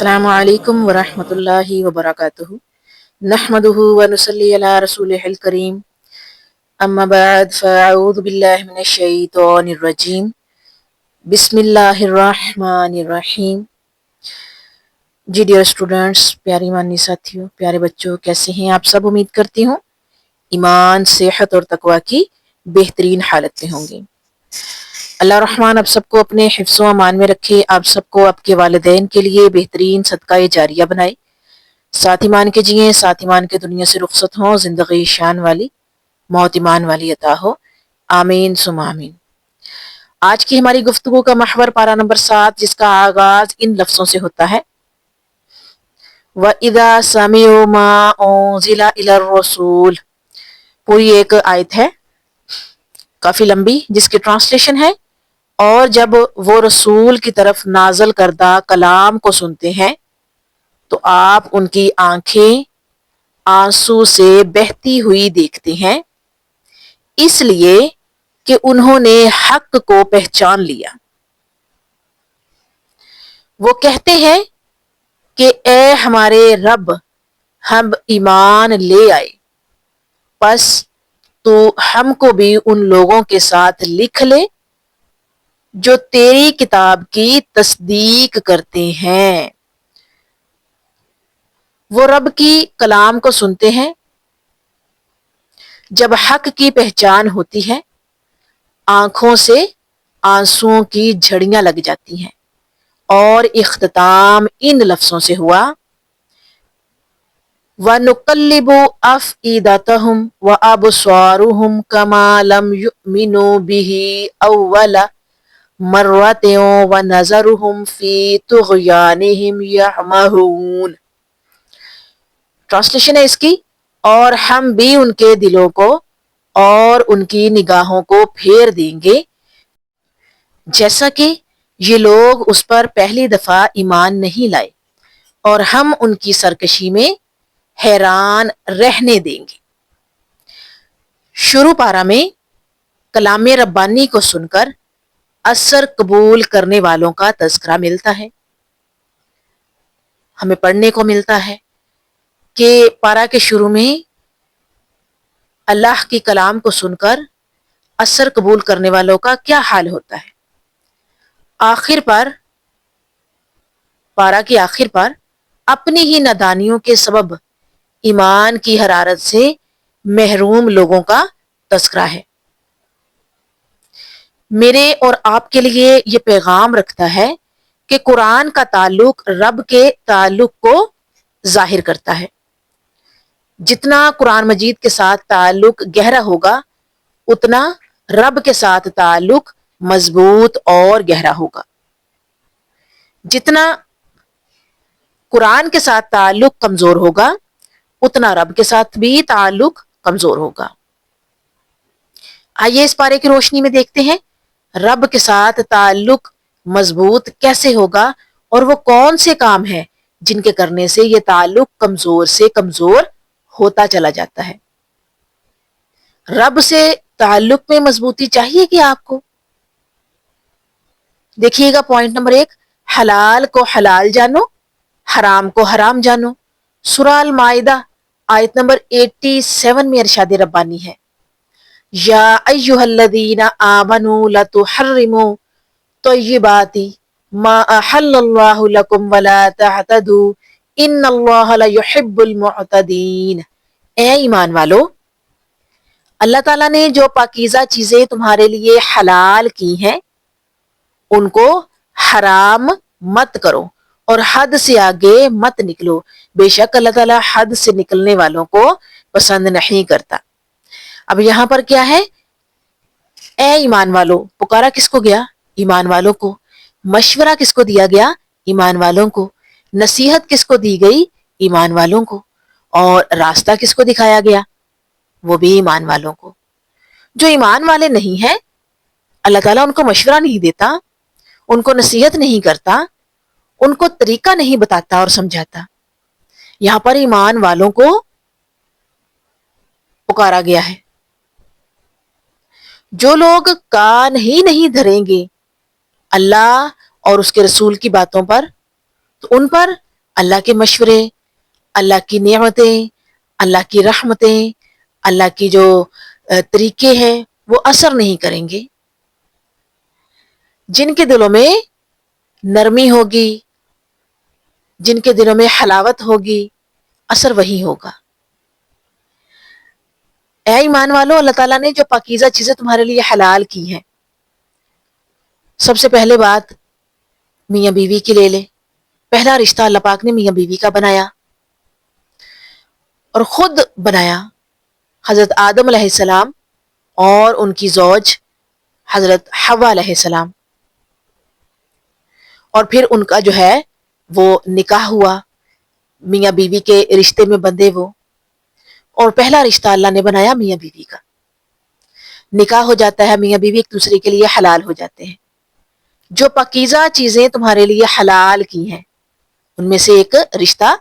السلام علیکم ورحمۃ اللہ وبرکاتہ نحمدہ ونصلی علی رسولہ الکریم اما بعد فاعوذ باللہ من الشیطان الرجیم بسم اللہ الرحمن الرحیم۔ جی ڈیئر اسٹوڈنٹس، پیاری مانی ساتھیوں، پیارے بچوں، کیسے ہیں آپ سب؟ امید کرتی ہوں ایمان، صحت اور تقوی کی بہترین حالت میں ہوں گے۔ اللہ رحمان آپ سب کو اپنے حفظ و امان میں رکھے، آپ سب کو آپ کے والدین کے لیے بہترین صدقہ جاریہ بنائے، ساتھ ایمان کے جئیں، ساتھ ایمان کے دنیا سے رخصت ہوں، زندگی شان والی، موت ایمان والی عطا ہو، آمین ثم آمین۔ آج کی ہماری گفتگو کا محور پارہ نمبر 7، جس کا آغاز ان لفظوں سے ہوتا ہے وَإِذَا سَمِعُوا مَا أُنزِلَ إِلَى الرَّسُولِ۔ پوری ایک آیت ہے، کافی لمبی، جس کی ٹرانسلیشن ہے اور جب وہ رسول کی طرف نازل کردہ کلام کو سنتے ہیں تو آپ ان کی آنکھیں آنسو سے بہتی ہوئی دیکھتے ہیں، اس لیے کہ انہوں نے حق کو پہچان لیا۔ وہ کہتے ہیں کہ اے ہمارے رب، ہم ایمان لے آئے، پس تو ہم کو بھی ان لوگوں کے ساتھ لکھ لے جو تیری کتاب کی تصدیق کرتے ہیں۔ وہ رب کی کلام کو سنتے ہیں، جب حق کی پہچان ہوتی ہے آنکھوں سے آنسوؤں کی جھڑیاں لگ جاتی ہیں، اور اختتام ان لفظوں سے ہوا وَنُقَلِّبُ أَفْئِدَتَهُمْ وَأَبْصَارَهُمْ كَمَا لَمْ يُؤْمِنُوا بِهِ أَوَّلَ مَرَّةٍ وَنَذَرُهُمْ فِي طُغْيَانِهِمْ يَعْمَهُونَ۔ ٹرانسلیشن ہے اس کی، اور ہم بھی ان کے دلوں کو اور ان کی نگاہوں کو پھیر دیں گے، جیسا کہ یہ لوگ اس پر پہلی دفعہ ایمان نہیں لائے، اور ہم ان کی سرکشی میں حیران رہنے دیں گے۔ شروع پارہ میں کلام ربانی کو سن کر اثر قبول کرنے والوں کا تذکرہ ملتا ہے۔ ہمیں پڑھنے کو ملتا ہے کہ پارہ کے شروع میں اللہ کی کلام کو سن کر اثر قبول کرنے والوں کا کیا حال ہوتا ہے۔ آخر پر، پارہ کی آخر پر اپنی ہی نادانیوں کے سبب ایمان کی حرارت سے محروم لوگوں کا تذکرہ ہے۔ میرے اور آپ کے لیے یہ پیغام رکھتا ہے کہ قرآن کا تعلق رب کے تعلق کو ظاہر کرتا ہے۔ جتنا قرآن مجید کے ساتھ تعلق گہرا ہوگا، اتنا رب کے ساتھ تعلق مضبوط اور گہرا ہوگا۔ جتنا قرآن کے ساتھ تعلق کمزور ہوگا، اتنا رب کے ساتھ بھی تعلق کمزور ہوگا۔ آئیے اس پارے کی روشنی میں دیکھتے ہیں رب کے ساتھ تعلق مضبوط کیسے ہوگا، اور وہ کون سے کام ہیں جن کے کرنے سے یہ تعلق کمزور سے کمزور ہوتا چلا جاتا ہے۔ رب سے تعلق میں مضبوطی چاہیے کہ آپ کو؟ دیکھیے گا پوائنٹ نمبر 1، حلال کو حلال جانو، حرام کو حرام جانو۔ سورہ المائدہ آیت نمبر 87 میں ارشاد ربانی ہے یا ایھا الذین آمنوا لا تحرموا طیبات ما احل اللہ لکم ولا تعتدوا ان اللہ لا یحب المعتدین۔ اے ایمان والو، اللہ تعالیٰ نے جو پاکیزہ چیزیں تمہارے لیے حلال کی ہیں ان کو حرام مت کرو اور حد سے آگے مت نکلو، بے شک اللہ تعالیٰ حد سے نکلنے والوں کو پسند نہیں کرتا۔ اب یہاں پر کیا ہے؟ اے ایمان والو، پکارا کس کو گیا؟ ایمان والوں کو۔ مشورہ کس کو دیا گیا؟ ایمان والوں کو۔ نصیحت کس کو دی گئی؟ ایمان والوں کو۔ اور راستہ کس کو دکھایا گیا؟ وہ بھی ایمان والوں کو۔ جو ایمان والے نہیں ہیں، اللہ تعالیٰ ان کو مشورہ نہیں دیتا، ان کو نصیحت نہیں کرتا، ان کو طریقہ نہیں بتاتا اور سمجھاتا۔ یہاں پر ایمان والوں کو پکارا گیا ہے۔ جو لوگ کان ہی نہیں دھریں گے اللہ اور اس کے رسول کی باتوں پر، تو ان پر اللہ کے مشورے، اللہ کی نعمتیں، اللہ کی رحمتیں، اللہ کی جو طریقے ہیں وہ اثر نہیں کریں گے. جن کے دلوں میں نرمی ہوگی، جن کے دلوں میں حلاوت ہوگی، اثر وہی ہوگا. اے ایمان والو، اللہ تعالیٰ نے جو پاکیزہ چیزیں تمہارے لیے حلال کی ہیں، سب سے پہلے بات میاں بیوی کی لے لیں. پہلا رشتہ اللہ پاک نے میاں بیوی کا بنایا اور خود بنایا. حضرت آدم علیہ السلام اور ان کی زوج حضرت حوا علیہ السلام، اور پھر ان کا جو ہے وہ نکاح ہوا، میاں بیوی کے رشتے میں بندھے وہ. اور پہلا رشتہ اللہ نے بنایا میاں بیوی کا. نکاح ہو جاتا ہے، میاں بیوی ایک دوسرے کے لیے حلال ہو جاتے ہیں. جو پاکیزہ چیزیں تمہارے لیے حلال کی ہیں ان میں سے ایک رشتہ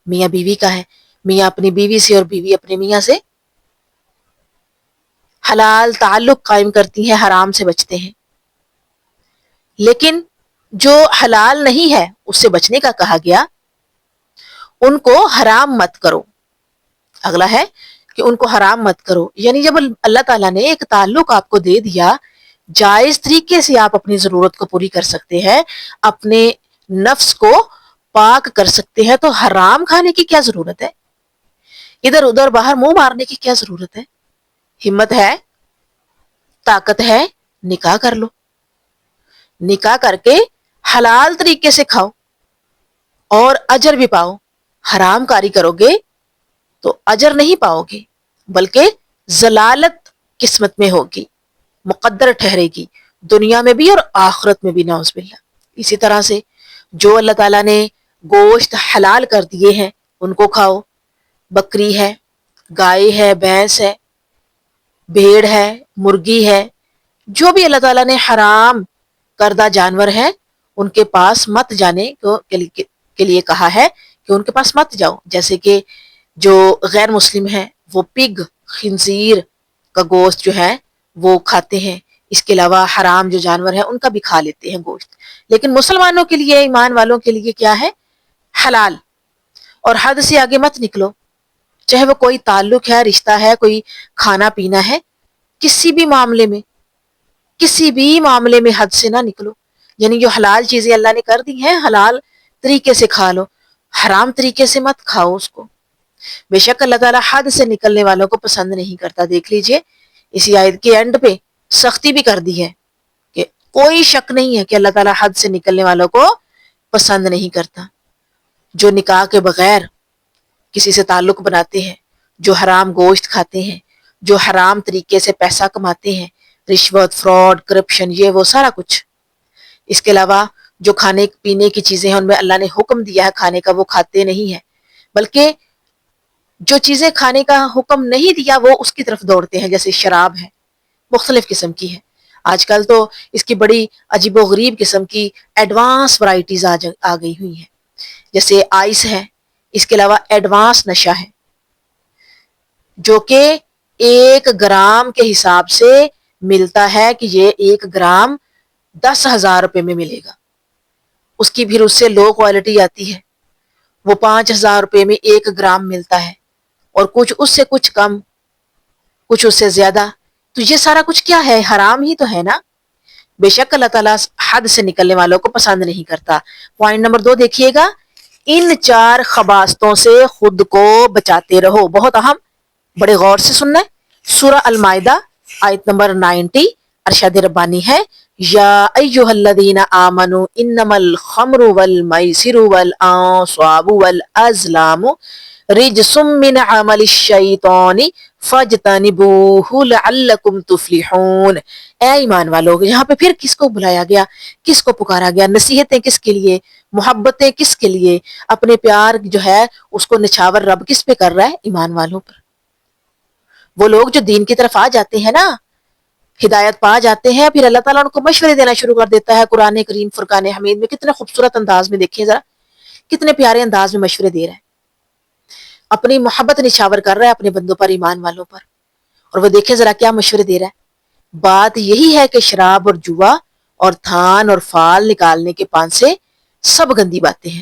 میاں بیوی کا ہے. میاں اپنی بیوی سے اور بیوی اپنے میاں سے حلال تعلق قائم کرتی ہیں، حرام سے بچتے ہیں. لیکن جو حلال نہیں ہے اس سے بچنے کا کہا گیا، ان کو حرام مت کرو. اگلا ہے کہ ان کو حرام مت کرو، یعنی جب اللہ تعالیٰ نے ایک تعلق آپ کو دے دیا، جائز طریقے سے آپ اپنی ضرورت کو پوری کر سکتے ہیں، اپنے نفس کو پاک کر سکتے ہیں، تو حرام کھانے کی کیا ضرورت ہے؟ ادھر ادھر باہر منہ مارنے کی کیا ضرورت ہے؟ ہمت ہے، طاقت ہے، نکاح کر لو. نکاح کر کے حلال طریقے سے کھاؤ اور اجر بھی پاؤ. حرام کاری کرو گے تو اجر نہیں پاؤ گے، بلکہ ضلالت قسمت میں ہوگی، مقدر ٹھہرے گی، دنیا میں بھی اور آخرت میں بھی، نعوذ باللہ. اسی طرح سے جو اللہ تعالیٰ نے گوشت حلال کر دیے ہیں ان کو کھاؤ. بکری ہے، گائے ہے، بھینس ہے، بھیڑ ہے، مرغی ہے، جو بھی اللہ تعالیٰ نے حرام کردہ جانور ہیں ان کے پاس مت جانے کے لیے کہا ہے کہ ان کے پاس مت جاؤ. جیسے کہ جو غیر مسلم ہیں وہ پگ، خنزیر کا گوشت جو ہے وہ کھاتے ہیں. اس کے علاوہ حرام جو جانور ہیں ان کا بھی کھا لیتے ہیں گوشت. لیکن مسلمانوں کے لیے، ایمان والوں کے لیے کیا ہے؟ حلال. اور حد سے آگے مت نکلو، چاہے وہ کوئی تعلق ہے، رشتہ ہے، کوئی کھانا پینا ہے، کسی بھی معاملے میں، کسی بھی معاملے میں حد سے نہ نکلو. یعنی جو حلال چیزیں اللہ نے کر دی ہیں حلال طریقے سے کھا لو، حرام طریقے سے مت کھاؤ اس کو. بے شک اللہ تعالیٰ حد سے نکلنے والوں کو پسند نہیں کرتا. دیکھ لیجئے اسی آیت کے اینڈ پہ سختی بھی کر دی ہے کہ کوئی شک نہیں ہے کہ اللہ تعالیٰ حد سے نکلنے والوں کو پسند نہیں کرتا. جو نکاح کے بغیر کسی سے تعلق بناتے ہیں، جو حرام گوشت کھاتے ہیں، جو حرام طریقے سے پیسہ کماتے ہیں، رشوت، فراڈ، کرپشن، یہ وہ سارا کچھ. اس کے علاوہ جو کھانے پینے کی چیزیں ہیں ان میں اللہ نے حکم دیا ہے کھانے کا، وہ کھاتے نہیں ہیں، بلکہ جو چیزیں کھانے کا حکم نہیں دیا وہ اس کی طرف دوڑتے ہیں. جیسے شراب ہے، مختلف قسم کی ہے. آج کل تو اس کی بڑی عجیب و غریب قسم کی ایڈوانس ورائٹیز آ گئی ہوئی ہیں. جیسے آئس ہے، اس کے علاوہ ایڈوانس نشہ ہے جو کہ 1 گرام کے حساب سے ملتا ہے کہ یہ 1 گرام 10,000 روپے میں ملے گا. اس کی پھر اس سے لو کوالٹی آتی ہے، وہ 5,000 روپے میں 1 گرام ملتا ہے، اور کچھ اس سے کچھ کم، کچھ اس سے زیادہ. تو یہ سارا کچھ کیا ہے؟ حرام ہی تو ہے نا. بے شک اللہ تعالیٰ حد سے نکلنے والوں کو پسند نہیں کرتا. پوائنٹ نمبر 2 دیکھیے گا، ان 4 خباثتوں سے خود کو بچاتے رہو. بہت اہم، بڑے غور سے سننا ہے. سورہ المائدہ آیت نمبر 90، ارشاد ربانی ہے، یا ایھا الذین آمنوا انما الخمر والمیسر والانصاب والازلام رجس من عمل الشیطان فاجتنبوہ لعلکم تفلحون. اے ایمان والو، یہاں پہ پھر کس کو بلایا گیا، کس کو پکارا گیا؟ نصیحتیں کس کے لیے، محبتیں کس کے لیے؟ اپنے پیار جو ہے اس کو نچھاور رب کس پہ کر رہا ہے؟ ایمان والوں پر. وہ لوگ جو دین کی طرف آ جاتے ہیں نا، ہدایت پا جاتے ہیں، پھر اللہ تعالیٰ ان کو مشورے دینا شروع کر دیتا ہے. قرآن کریم فرقان حمید میں کتنے خوبصورت انداز میں، دیکھیے ذرا کتنے پیارے انداز میں مشورے دے رہا ہے، اپنی محبت نچھاور کر رہا ہے اپنے بندوں پر، ایمان والوں پر. اور وہ دیکھیں ذرا کیا مشورے دے رہا ہے. بات یہی ہے کہ شراب اور جوا اور تھان اور فال نکالنے کے پان سے سب گندی باتیں ہیں،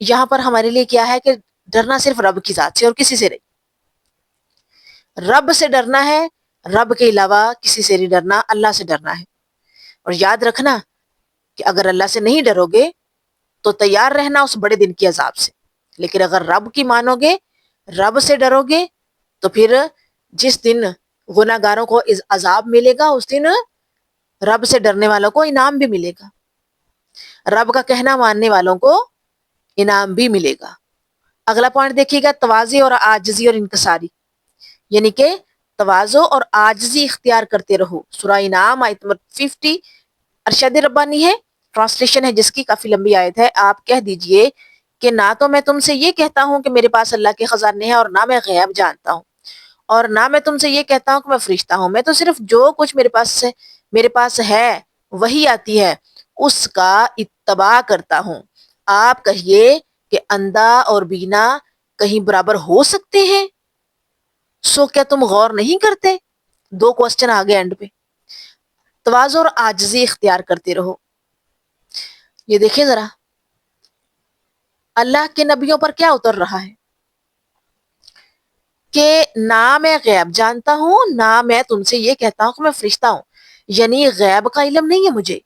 یہاں پر ہمارے لیے کیا ہے کہ ڈرنا صرف رب کی ذات سے اور کسی سے نہیں. رب سے ڈرنا ہے، رب کے علاوہ کسی سے نہیں ڈرنا، اللہ سے ڈرنا ہے. اور یاد رکھنا کہ اگر اللہ سے نہیں ڈرو گے تو تیار رہنا اس بڑے دن کی عذاب سے. لیکن اگر رب کی مانو گے، رب سے ڈرو گے، تو پھر جس دن گناہ گاروں کو عذاب ملے گا اس دن رب سے ڈرنے والوں کو انعام بھی ملے گا، رب کا کہنا ماننے والوں کو انعام بھی ملے گا. اگلا پوائنٹ دیکھیے گا، تواضع اور عاجزی اور انکساری، یعنی کہ تواضع اور عاجزی اختیار کرتے رہو. سورہ انعام آیت نمبر 50 ارشاد ربانی ہے، ٹرانسلیشن ہے جس کی کافی لمبی آیت ہے. آپ کہہ دیجئے کہ نہ تو میں تم سے یہ کہتا ہوں کہ میرے پاس اللہ کے خزانے ہیں، اور نہ میں غیب جانتا ہوں، اور نہ میں تم سے یہ کہتا ہوں کہ میں فرشتہ ہوں. میں تو صرف جو کچھ میرے پاس ہے وہی آتی ہے اس کا اتباع کرتا ہوں. آپ کہیے کہ اندھا اور بینا کہیں برابر ہو سکتے ہیں؟ سو کیا تم غور نہیں کرتے؟ 2 کوسچن آگے اینڈ پہ. تواضع اور عاجزی اختیار کرتے رہو. یہ دیکھیں ذرا اللہ کے نبیوں پر کیا اتر رہا ہے کہ نہ میں غیب جانتا ہوں، نہ میں تم سے یہ کہتا ہوں کہ میں فرشتہ ہوں. یعنی غیب کا علم نہیں ہے مجھے.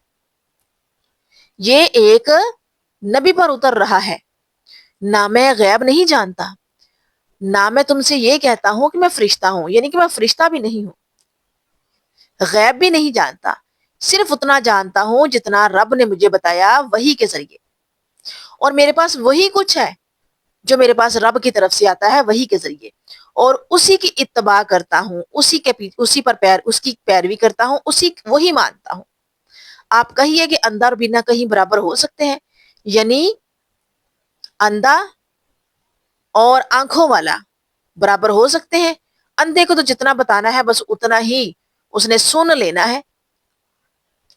یہ ایک نبی پر اتر رہا ہے. نہ میں غیب نہیں جانتا، نہ میں تم سے یہ کہتا ہوں کہ میں فرشتہ ہوں، یعنی کہ میں فرشتہ بھی نہیں ہوں، غیب بھی نہیں جانتا. صرف اتنا جانتا ہوں جتنا رب نے مجھے بتایا وحی کے ذریعے. اور میرے پاس وہی کچھ ہے جو میرے پاس رب کی طرف سے آتا ہے وحی کے ذریعے، اور اسی کی اتباع کرتا ہوں، اس کی پیروی کرتا ہوں، وہی مانتا ہوں. آپ کہیے کہ اندھا اور بینا کہیں برابر ہو سکتے ہیں؟ یعنی اندھا اور آنکھوں والا برابر ہو سکتے ہیں؟ اندھے کو تو جتنا بتانا ہے بس اتنا ہی اس نے سن لینا ہے،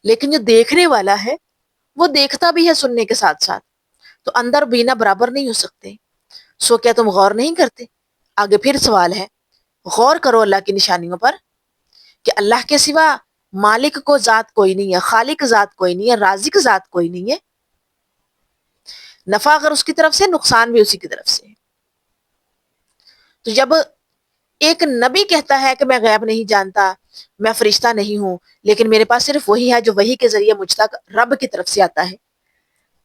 لیکن جو دیکھنے والا ہے وہ دیکھتا بھی ہے سننے کے ساتھ ساتھ. تو اندھا اور بینا برابر نہیں ہو سکتے. سو کیا تم غور نہیں کرتے؟ آگے پھر سوال ہے، غور کرو اللہ کی نشانیوں پر کہ اللہ کے سوا مالک کو ذات کوئی نہیں ہے، خالق ذات کوئی نہیں ہے، رازق ذات کوئی نہیں ہے. نفع اگر اس کی طرف سے، نقصان بھی اسی کی طرف سے. تو جب ایک نبی کہتا ہے کہ میں غیب نہیں جانتا، میں فرشتہ نہیں ہوں، لیکن میرے پاس صرف وہی ہے جو وحی کے ذریعے مجھ تک رب کی طرف سے آتا ہے،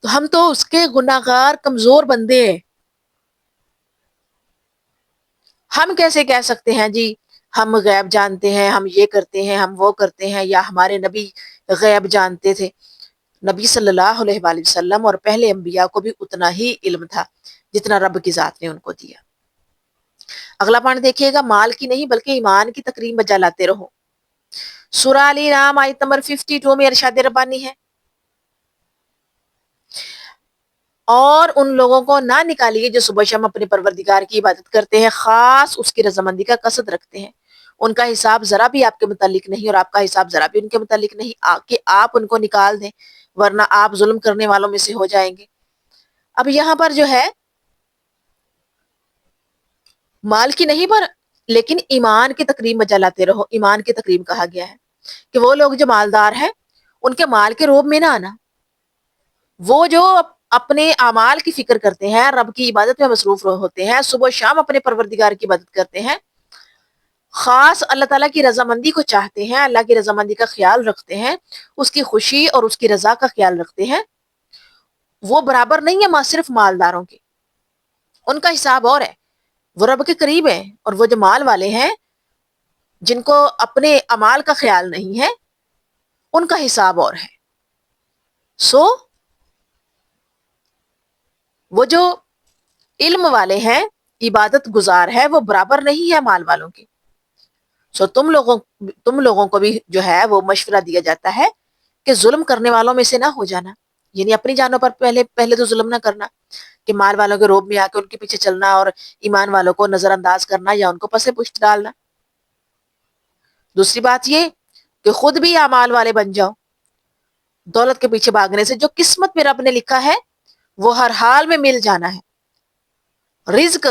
تو ہم تو اس کے گناہگار کمزور بندے ہیں. ہم کیسے کہہ سکتے ہیں جی ہم غیب جانتے ہیں، ہم یہ کرتے ہیں، ہم وہ کرتے ہیں، یا ہمارے نبی غیب جانتے تھے؟ نبی صلی اللہ علیہ وآلہ وسلم اور پہلے انبیاء کو بھی اتنا ہی علم تھا جتنا رب کی ذات نے ان کو دیا. اگلا پوائنٹ دیکھیے گا، مال کی نہیں بلکہ ایمان کی تکریم بجا لاتے رہو. سورہ ال انعام آیت نمبر 52 میں ارشاد ربانی ہے، اور ان لوگوں کو نہ نکالیے جو صبح شام اپنے پروردگار کی عبادت کرتے ہیں، خاص اس کی رضامندی کا قصد رکھتے ہیں. ان کا حساب ذرا بھی آپ کے متعلق نہیں، اور آپ کا حساب ذرا بھی ان کے متعلق نہیں کہ آپ ان کو نکال دیں، ورنہ آپ ظلم کرنے والوں میں سے ہو جائیں گے. اب یہاں پر جو ہے مال کی نہیں پر لیکن ایمان کی تکریم بجا لاتے رہو. ایمان کی تکریم کہا گیا ہے کہ وہ لوگ جو مالدار ہیں ان کے مال کے روب میں نہ آنا. وہ جو اپنے اعمال کی فکر کرتے ہیں، رب کی عبادت میں مصروف ہوتے ہیں، صبح و شام اپنے پروردگار کی عبادت کرتے ہیں، خاص اللہ تعالیٰ کی رضامندی کو چاہتے ہیں، اللہ کی رضامندی کا خیال رکھتے ہیں، اس کی خوشی اور اس کی رضا کا خیال رکھتے ہیں، وہ برابر نہیں ہے صرف مالداروں کے. ان کا حساب اور ہے، وہ رب کے قریب ہیں. اور وہ جو مال والے ہیں جن کو اپنے اعمال کا خیال نہیں ہے، ان کا حساب اور ہے. سو وہ جو علم والے ہیں، عبادت گزار ہے، وہ برابر نہیں ہے مال والوں کے. سو تم لوگوں کو بھی جو ہے وہ مشورہ دیا جاتا ہے کہ ظلم کرنے والوں میں سے نہ ہو جانا. یعنی اپنی جانوں پر پہلے تو ظلم نہ کرنا کہ مال والوں کے روب میں آ کے ان کے پیچھے چلنا اور ایمان والوں کو نظر انداز کرنا یا ان کو پسے پشت ڈالنا. دوسری بات یہ کہ خود بھی اعمال والے بن جاؤ. دولت کے پیچھے بھاگنے سے جو قسمت میں رب نے لکھا ہے وہ ہر حال میں مل جانا ہے. رزق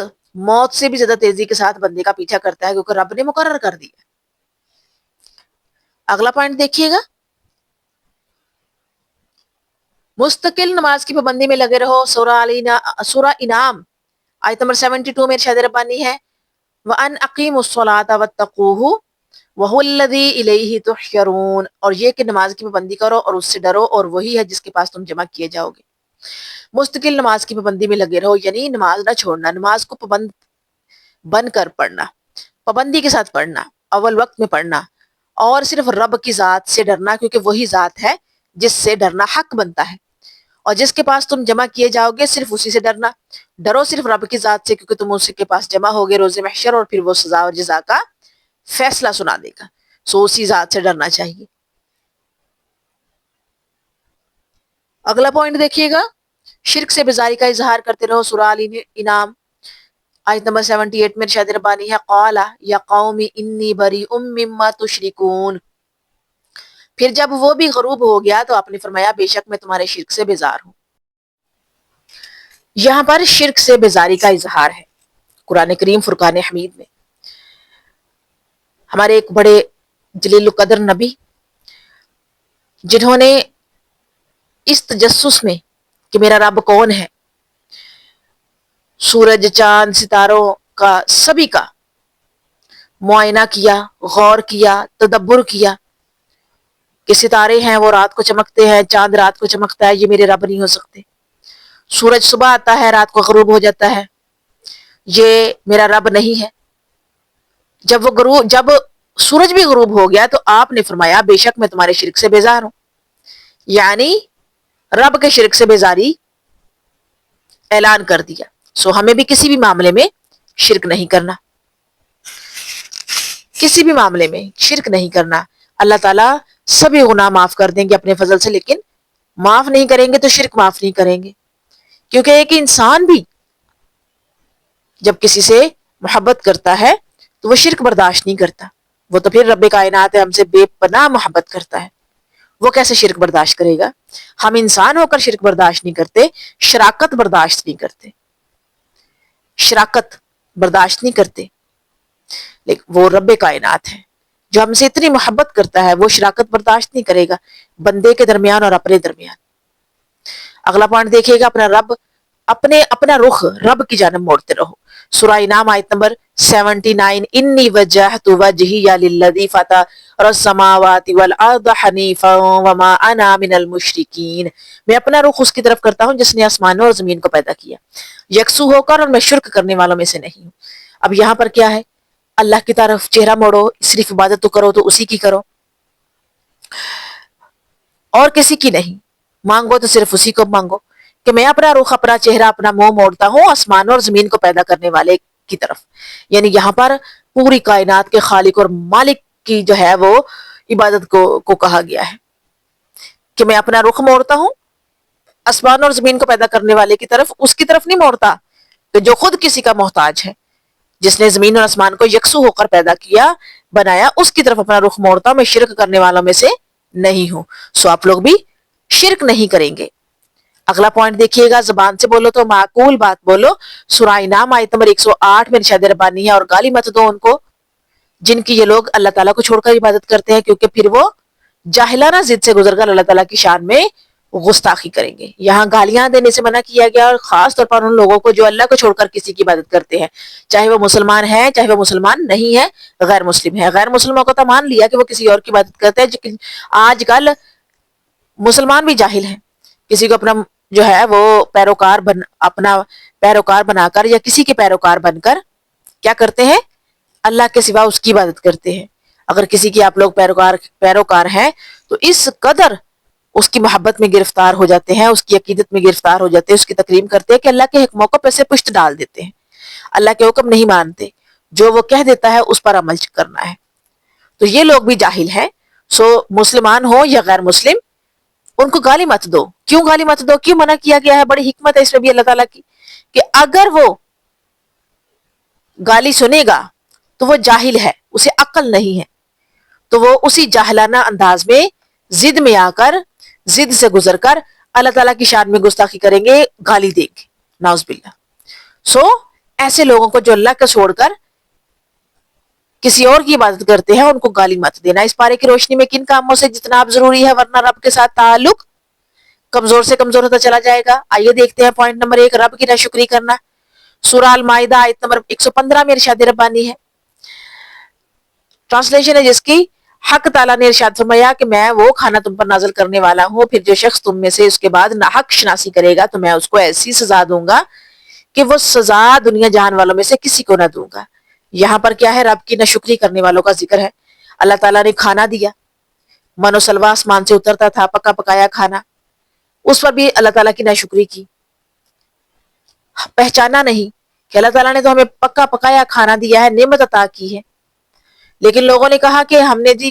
موت سے بھی زیادہ تیزی کے ساتھ بندے کا پیچھا کرتا ہے کیونکہ رب نے مقرر کر دیا. اگلا پوائنٹ دیکھیے گا، مستقل نماز کی پابندی میں لگے رہو. سورہ انعام آیت نمبر 72 میں ارشاد ربانی ہے وَأَنْ أَقِيمُوا الصَّلَاةَ وَاتَّقُوهُ وَهُوَ الَّذِي إِلَيْهِ تُحْشَرُونَ، اور یہ کہ نماز کی پابندی کرو اور اس سے ڈرو اور وہی ہے جس کے پاس تم جمع کیے جاؤ گے. مستقل نماز کی پابندی میں لگے رہو یعنی نماز نہ چھوڑنا، نماز کو بن کر پڑھنا، پابندی کے ساتھ پڑھنا، اول وقت میں پڑھنا، اور صرف رب کی ذات سے ڈرنا کیونکہ وہی ذات ہے جس سے ڈرنا حق بنتا ہے، اور جس کے پاس تم جمع کیے جاؤ گے صرف اسی سے ڈرنا. ڈرو صرف رب کی ذات سے کیونکہ تم اسی کے پاس جمع ہوگے روز محشر، اور پھر وہ سزا اور جزا کا فیصلہ سنا دے گا. سو اسی ذات سے ڈرنا چاہیے. اگلا پوائنٹ دیکھیے گا، شرک سے بیزاری کا اظہار کرتے رہو. سورہ انعام آیت نمبر 78 میں ارشاد ربانی ہے قال یا قوم انی بریء مما تشرکون. پھر جب وہ بھی غروب ہو گیا تو آپ نے فرمایا بے شک میں تمہارے شرک سے بیزار ہوں. یہاں پر شرک سے بیزاری کا اظہار ہے. قرآن کریم فرقان حمید میں ہمارے ایک بڑے جلیل القدر نبی جنہوں نے اس تجسس میں کہ میرا رب کون ہے، سورج چاند ستاروں کا سبھی کا معائنہ کیا، غور کیا، تدبر کیا کہ ستارے ہیں وہ رات کو چمکتے ہیں، چاند رات کو چمکتا ہے، یہ میرے رب نہیں ہو سکتے. سورج صبح آتا ہے رات کو غروب ہو جاتا ہے، یہ میرا رب نہیں ہے. جب سورج بھی غروب ہو گیا تو آپ نے فرمایا بے شک میں تمہارے شرک سے بیزار ہوں. یعنی رب کے شرک سے بیزاری اعلان کر دیا. سو ہمیں بھی کسی بھی معاملے میں شرک نہیں کرنا، کسی بھی معاملے میں شرک نہیں کرنا. اللہ تعالیٰ سبھی گناہ معاف کر دیں گے اپنے فضل سے، لیکن معاف نہیں کریں گے تو شرک معاف نہیں کریں گے. کیونکہ ایک انسان بھی جب کسی سے محبت کرتا ہے تو وہ شرک برداشت نہیں کرتا. وہ تو پھر رب کائنات ہے، ہم سے بے پناہ محبت کرتا ہے، وہ کیسے شرک برداشت کرے گا؟ ہم انسان ہو کر شرک برداشت نہیں کرتے، شراکت برداشت نہیں کرتے، شراکت برداشت نہیں کرتے. لیکن وہ رب کائنات ہے جو ہم سے اتنی محبت کرتا ہے، وہ شراکت برداشت نہیں کرے گا بندے کے درمیان اور اپنے درمیان. اگلا پوائنٹ دیکھیے گا، اپنا رخ رب کی جانب موڑتے رہو. سورہ انعام آیت نمبر 79 انی وجہت وجہی للذی فطر السماوات والارض حنیفا وما انا من المشرکین. میں اپنا رخ اس کی طرف کرتا ہوں جس نے آسمانوں اور زمین کو پیدا کیا یکسو ہو کر، اور میں شرک کرنے والوں میں سے نہیں ہوں. اب یہاں پر کیا ہے؟ اللہ کی طرف چہرہ موڑو، صرف عبادت تو کرو تو اسی کی کرو اور کسی کی نہیں. مانگو تو صرف اسی کو مانگو کہ میں اپنا رخ، اپنا چہرہ، اپنا منہ موڑتا ہوں آسمانوں اور زمین کو پیدا کرنے والے کی طرف. یعنی یہاں پر پوری کائنات کے خالق اور مالک کی جو ہے وہ عبادت کو کہا گیا ہے کہ میں اپنا رخ موڑتا ہوں آسمان اور زمین کو پیدا کرنے والے کی طرف. اس کی طرف نہیں موڑتا کہ جو خود کسی کا محتاج ہے، جس نے زمین اور آسمان کو یکسو ہو کر پیدا کیا، بنایا، اس کی طرف اپنا رخ موڑتا ہوں. میں شرک کرنے والوں میں سے نہیں ہوں. سو آپ لوگ بھی شرک نہیں کریں گے. اگلا پوائنٹ دیکھیے گا، زبان سے بولو تو معقول بات بولو. سورہ انعام آیت نمبر 108 میں ارشاد ربانی ہے اور گالی مت دو ان کو جن کی یہ لوگ اللہ تعالیٰ کو چھوڑ کر عبادت کرتے ہیں، کیونکہ پھر وہ جاہلانہ ضد سے گزر کر اللہ تعالیٰ کی شان میں گستاخی کریں گے. یہاں گالیاں دینے سے منع کیا گیا، اور خاص طور پر ان لوگوں کو جو اللہ کو چھوڑ کر کسی کی عبادت کرتے ہیں، چاہے وہ مسلمان ہیں چاہے وہ مسلمان نہیں ہے، غیر مسلم ہے. غیر مسلموں کو تو مان لیا کہ وہ کسی اور کی عبادت کرتے ہیں، لیکن آج کل مسلمان بھی جاہل ہیں. کسی کو اپنا جو ہے وہ اپنا پیروکار بنا کر یا کسی کے پیروکار بن کر کیا کرتے ہیں؟ اللہ کے سوا اس کی عبادت کرتے ہیں. اگر کسی کی آپ لوگ پیروکار ہیں تو اس قدر اس کی محبت میں گرفتار ہو جاتے ہیں، اس کی عقیدت میں گرفتار ہو جاتے ہیں، اس کی تکریم کرتے ہیں کہ اللہ کے حکموں کو پیسے پشت ڈال دیتے ہیں، اللہ کے حکم نہیں مانتے، جو وہ کہہ دیتا ہے اس پر عمل کرنا ہے. تو یہ لوگ بھی جاہل ہیں. سو مسلمان ہو یا غیر مسلم ان کو گالی مت دو. کیوں گالی مت دو؟ کیوں منع کیا گیا ہے؟ بڑی حکمت ہے اس میں بھی اللہ تعالیٰ کی کہ اگر وہ گالی سنے گا تو وہ جاہل ہے، اسے عقل نہیں ہے، تو وہ اسی جاہلانہ انداز میں ضد میں آ کر، ضد سے گزر کر اللہ تعالیٰ کی شان میں گستاخی کریں گے، گالی دیں گے، نعوذ باللہ. سو ایسے لوگوں کو جو اللہ کو چھوڑ کر کسی اور کی عبادت کرتے ہیں ان کو گالی مت دینا. اس پارے کی روشنی میں کن کاموں سے جتنا آپ ضروری ہے ورنہ رب کے ساتھ تعلق کمزور سے کمزور ہوتا چلا جائے گا. آئیے دیکھتے ہیں پوائنٹ نمبر 1, رب کی ناشکری کرنا. سورہ المائدہ آیت نمبر 115 میں ارشاد ربانی ہے. ٹرانسلیشن ہے جس کی, حق تعالیٰ نے ارشاد فرمایا کہ میں وہ کھانا تم پر نازل کرنے والا ہوں, پھر جو شخص تم میں سے اس کے بعد ناحق شناسی کرے گا تو میں اس کو ایسی سزا دوں گا کہ وہ سزا دنیا جہان والوں میں سے کسی کو نہ دوں گا. یہاں پر کیا ہے, رب کی ناشکری کرنے والوں کا ذکر ہے. اللہ تعالیٰ نے کھانا دیا, من و سلوہ آسمان سے اترتا تھا, پکا پکایا کھانا, اس پر بھی اللہ تعالیٰ کی ناشکری کی. پہچانا نہیں کہ اللہ تعالیٰ نے تو ہمیں پکا پکایا کھانا دیا ہے, نعمت عطا کی ہے, لیکن لوگوں نے کہا کہ ہم نے جی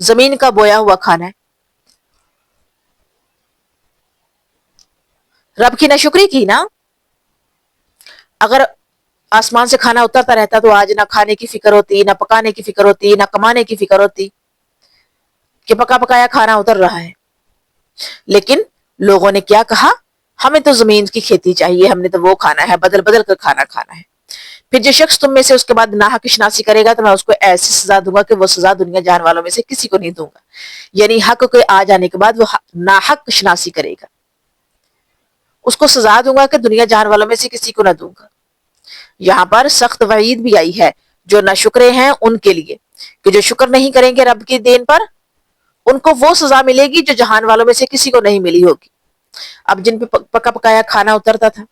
زمین کا بویا ہوا کھانا ہے. رب کی ناشکری کی نا. اگر آسمان سے کھانا اترتا رہتا تو آج نہ کھانے کی فکر ہوتی, نہ پکانے کی فکر ہوتی, نہ کمانے کی فکر ہوتی, کہ پکا پکایا کھانا اتر رہا ہے. لیکن لوگوں نے کیا کہا, ہمیں تو زمین کی کھیتی چاہیے, ہم نے تو وہ کھانا ہے, بدل بدل کر کھانا کھانا ہے. پھر جو شخص تم میں سے اس کے بعد ناحق شناسی کرے گا تو میں اس کو ایسی سزا دوں گا کہ وہ سزا دنیا جان والوں میں سے کسی کو نہیں دوں گا. یعنی حق کے آ جانے کے بعد وہ ناحق شناسی کرے گا, اس کو سزا دوں گا کہ دنیا جان والوں میں سے کسی کو نہ دوں گا. یہاں پر سخت وعید بھی آئی ہے جو ناشکرے ہیں ان کے لیے, کہ جو شکر نہیں کریں گے رب کی دین پر, ان کو وہ سزا ملے گی جو جہان والوں میں سے کسی کو نہیں ملی ہوگی. اب جن پہ پکا پکایا کھانا اترتا تھا,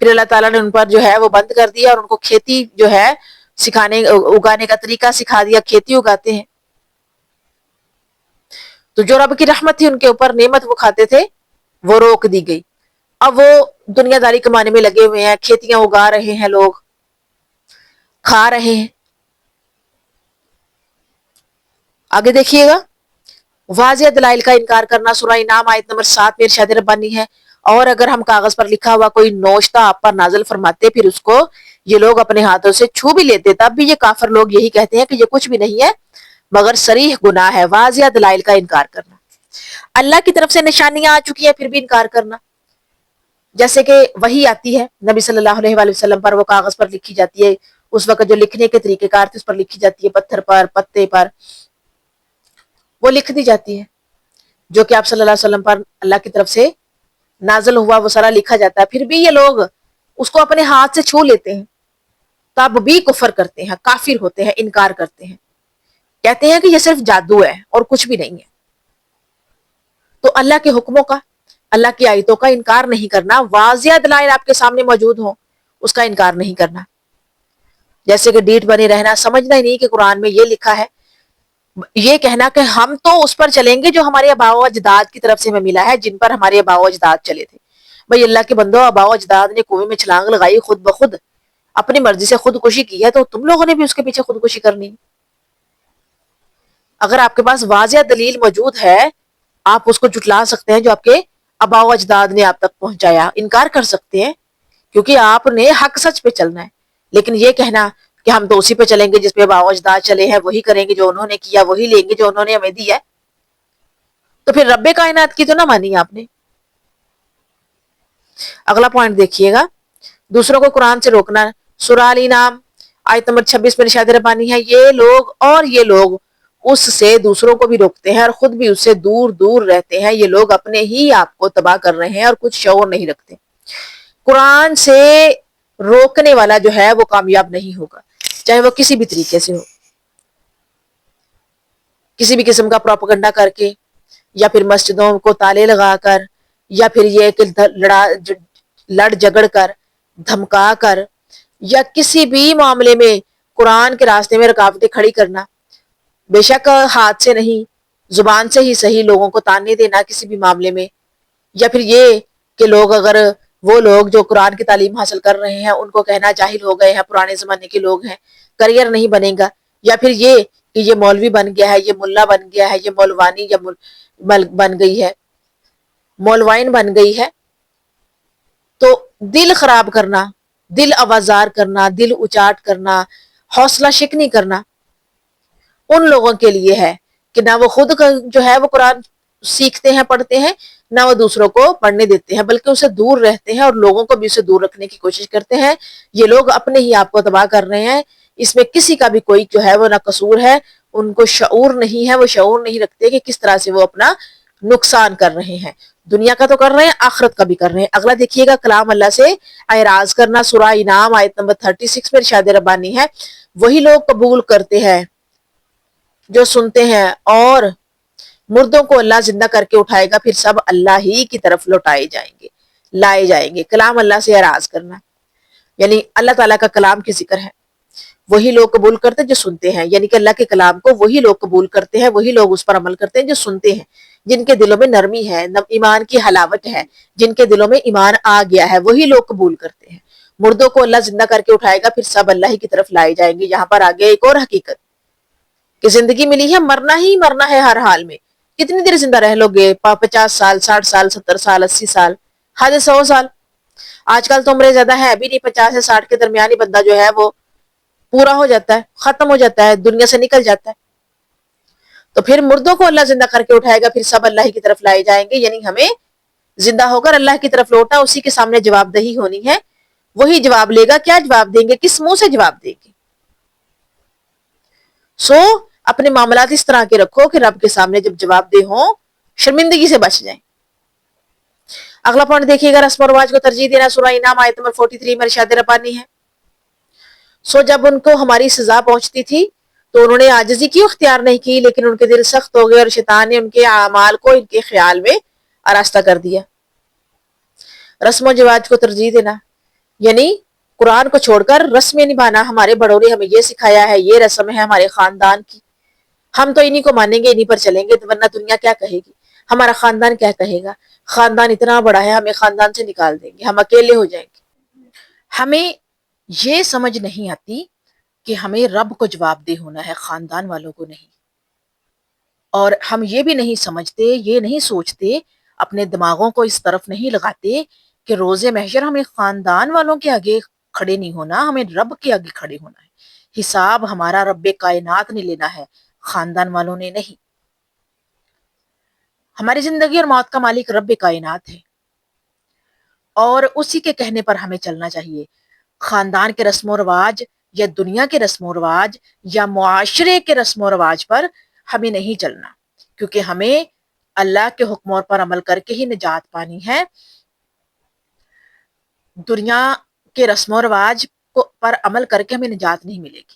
پھر اللہ تعالیٰ نے ان پر جو ہے وہ بند کر دیا, اور ان کو کھیتی جو ہے سکھانے, اگانے کا طریقہ سکھا دیا, کھیتی اگاتے ہیں. تو جو رب کی رحمت تھی ان کے اوپر, نعمت وہ کھاتے تھے, وہ روک دی گئی. اب وہ دنیا داری کمانے میں لگے ہوئے ہیں, کھیتیاں اگا رہے ہیں, لوگ کھا رہے ہیں. آگے دیکھیے گا, واضح دلائل کا انکار کرنا. سورہ انعام آیت نمبر 7 میں ارشاد ربانی ہے, اور اگر ہم کاغذ پر لکھا ہوا کوئی نوشتہ آپ پر نازل فرماتے, پھر اس کو یہ لوگ اپنے ہاتھوں سے چھو بھی لیتے, تب بھی یہ کافر لوگ یہی کہتے ہیں کہ یہ کچھ بھی نہیں ہے مگر صریح گناہ ہے. واضح دلائل کا انکار کرنا. اللہ کی طرف سے نشانیاں آ چکی ہیں پھر بھی انکار کرنا. جیسے کہ وحی آتی ہے نبی صلی اللہ علیہ وآلہ وسلم پر, وہ کاغذ پر لکھی جاتی ہے. اس وقت جو لکھنے کے طریقہ کار تھے اس پر لکھی جاتی ہے, پتھر پر, پتے پر, وہ لکھ دی جاتی ہے. جو کہ آپ صلی اللہ علیہ وسلم پر اللہ کی طرف سے نازل ہوا وہ سارا لکھا جاتا ہے. پھر بھی یہ لوگ اس کو اپنے ہاتھ سے چھو لیتے ہیں, تب بھی کفر کرتے ہیں, کافر ہوتے ہیں, انکار کرتے ہیں, کہتے ہیں کہ یہ صرف جادو ہے اور کچھ بھی نہیں ہے. تو اللہ کے حکموں کا, اللہ کی آیتوں کا انکار نہیں کرنا, واضح دلائل آپ کے سامنے موجود ہوں اس کا انکار نہیں کرنا. جیسے کہ ڈیٹ بنے رہنا, سمجھنا ہی نہیں کہ قرآن میں یہ لکھا ہے, یہ کہنا کہ ہم تو اس پر چلیں گے جو ہمارے آباء و اجداد کی طرف سے ہمیں ملا ہے, جن پر ہمارے آباء و اجداد چلے تھے. بھئی اللہ کے بندو, آباء و اجداد نے کنویں میں چھلانگ لگائی خود بخود, اپنی مرضی سے خودکشی کی ہے, تو تم لوگوں نے بھی اس کے پیچھے خودکشی کرنی. اگر آپ کے پاس واضح دلیل موجود ہے, آپ اس کو جھٹلا سکتے ہیں جو آپ کے آباء و اجداد نے آپ تک پہنچایا, انکار کر سکتے ہیں, کیونکہ آپ نے حق سچ پہ چلنا ہے. لیکن یہ کہنا کہ ہم تو اسی پہ چلیں گے جس پہ آباء و اجداد چلے ہیں, وہی کریں گے جو انہوں نے کیا, وہی لیں گے جو انہوں نے ہمیں دی ہے, تو پھر رب کائنات کی تو نہ مانی آپ نے. اگلا پوائنٹ دیکھیے گا, دوسروں کو قرآن سے روکنا. سورہ الانعام آیت نمبر 26 میں ارشاد ربانی ہے, یہ لوگ اس سے دوسروں کو بھی روکتے ہیں اور خود بھی اس سے دور دور رہتے ہیں. یہ لوگ اپنے ہی آپ کو تباہ کر رہے ہیں اور کچھ شعور نہیں رکھتے. قرآن سے روکنے والا جو ہے وہ کامیاب نہیں ہوگا, چاہے وہ کسی بھی طریقے سے ہو, کسی بھی قسم کا پروپیگنڈا کر کے, یا پھر مسجدوں کو تالے لگا کر, یا پھر یہ کہ لڑ جگڑ کر, دھمکا کر, یا کسی بھی معاملے میں قرآن کے راستے میں رکاوٹیں کھڑی کرنا. بے شک ہاتھ سے نہیں, زبان سے ہی صحیح لوگوں کو تانے دینا کسی بھی معاملے میں. یا پھر یہ کہ وہ لوگ جو قرآن کی تعلیم حاصل کر رہے ہیں ان کو کہنا جاہل ہو گئے ہیں, پرانے زمانے کے لوگ ہیں, کریئر نہیں بنے گا. یا پھر یہ کہ یہ مولوی بن گیا ہے, یہ ملا بن گیا ہے, یہ مولوانی یا بن گئی ہے, مولوائن بن گئی ہے. تو دل خراب کرنا, دل آوازار کرنا, دل اچاٹ کرنا, حوصلہ شکنی کرنا ان لوگوں کے لیے ہے کہ نہ وہ خود جو ہے وہ قرآن سیکھتے ہیں, پڑھتے ہیں, نہ وہ دوسروں کو پڑھنے دیتے ہیں, بلکہ اسے دور رہتے ہیں اور لوگوں کو بھی اسے دور رکھنے کی کوشش کرتے ہیں. یہ لوگ اپنے ہی آپ کو تباہ کر رہے ہیں, اس میں کسی کا بھی کوئی جو ہے وہ نہ قصور ہے. ان کو شعور نہیں ہے, وہ شعور نہیں رکھتے کہ کس طرح سے وہ اپنا نقصان کر رہے ہیں. دنیا کا تو کر رہے ہیں، آخرت کا بھی کر رہے ہیں. اگلا دیکھیے گا، کلام اللہ سے اعراض کرنا. سورہ انعام آیت نمبر 36 میں ارشاد ربانی ہے، وہی لوگ قبول کرتے ہیں جو سنتے ہیں، اور مردوں کو اللہ زندہ کر کے اٹھائے گا، پھر سب اللہ ہی کی طرف لوٹائے جائیں گے، لائے جائیں گے. کلام اللہ سے اعراض کرنا یعنی اللہ تعالیٰ کا کلام کی ذکر ہے. وہی لوگ قبول کرتے ہیں جو سنتے ہیں، یعنی کہ اللہ کے کلام کو وہی لوگ قبول کرتے ہیں، وہی لوگ اس پر عمل کرتے ہیں جو سنتے ہیں، جن کے دلوں میں نرمی ہے، ایمان کی حلاوت ہے، جن کے دلوں میں ایمان آ گیا ہے، وہی لوگ قبول کرتے ہیں. مردوں کو اللہ زندہ کر کے اٹھائے گا، پھر سب اللہ ہی کی طرف لائے جائیں گے. یہاں پر آگے ایک اور حقیقت کہ زندگی ملی ہے، مرنا ہی مرنا ہے ہر حال میں. کتنی دیر زندہ رہ لو گے؟ 50 سال، 60 سال، 70 سال، 80 سال، حد 100 سال. آج کل تو عمریں زیادہ ہے بھی نہیں، 50 سے 60 کے درمیان ہی بندہ جو ہے وہ پورا ہو جاتا ہے، ختم ہو جاتا ہے، دنیا سے نکل جاتا ہے. تو پھر مردوں کو اللہ زندہ کر کے اٹھائے گا، پھر سب اللہ کی طرف لائے جائیں گے. یعنی ہمیں زندہ ہو کر اللہ کی طرف لوٹنا، اسی کے سامنے جواب دہی ہونی ہے. وہی جواب لے گا. کیا جواب دیں گے؟ کس منہ سے جواب دیں گے؟ سو اپنے معاملات اس طرح کے رکھو کہ رب کے سامنے جب جواب دہ ہوں، شرمندگی سے بچ جائیں. اگلا پوائنٹ دیکھیے گا، رسم و رواج کو ترجیح دینا. سورہ انعام آیت نمبر 43 میں ارشاد ربانی ہے، سو جب ان کو ہماری سزا پہنچتی تھی تو انہوں نے عاجزی کی، اختیار نہیں کی، لیکن ان کے دل سخت ہو گئے اور شیطان نے ان کے اعمال کو ان کے خیال میں آراستہ کر دیا. رسم و رواج کو ترجیح دینا یعنی قرآن کو چھوڑ کر رسمیں نبھانا. ہمارے بڑوں نے ہمیں یہ سکھایا ہے، یہ رسم ہے ہمارے خاندان کی، ہم تو انہی کو مانیں گے، انہی پر چلیں گے، ورنہ دنیا کیا کہے گی، ہمارا خاندان کیا کہے گا، خاندان اتنا بڑا ہے، ہمیں خاندان سے نکال دیں گے، ہم اکیلے ہو جائیں گے. ہمیں یہ سمجھ نہیں آتی کہ ہمیں رب کو جواب دہ ہونا ہے، خاندان والوں کو نہیں. اور ہم یہ بھی نہیں سمجھتے، یہ نہیں سوچتے، اپنے دماغوں کو اس طرف نہیں لگاتے کہ روز محشر ہمیں خاندان والوں کے آگے کھڑے نہیں ہونا، ہمیں رب کے آگے کھڑے ہونا ہے. حساب ہمارا رب کائنات نے لینا ہے، خاندان والوں نے نہیں. ہماری زندگی اور موت کا مالک رب کائنات ہے، اور اسی کے کہنے پر ہمیں چلنا چاہیے. خاندان کے رسم و رواج یا دنیا کے رسم و رواج یا معاشرے کے رسم و رواج پر ہمیں نہیں چلنا، کیونکہ ہمیں اللہ کے حکموں پر عمل کر کے ہی نجات پانی ہے. دنیا کے رسم و رواج پر عمل کر کے ہمیں نجات نہیں ملے گی.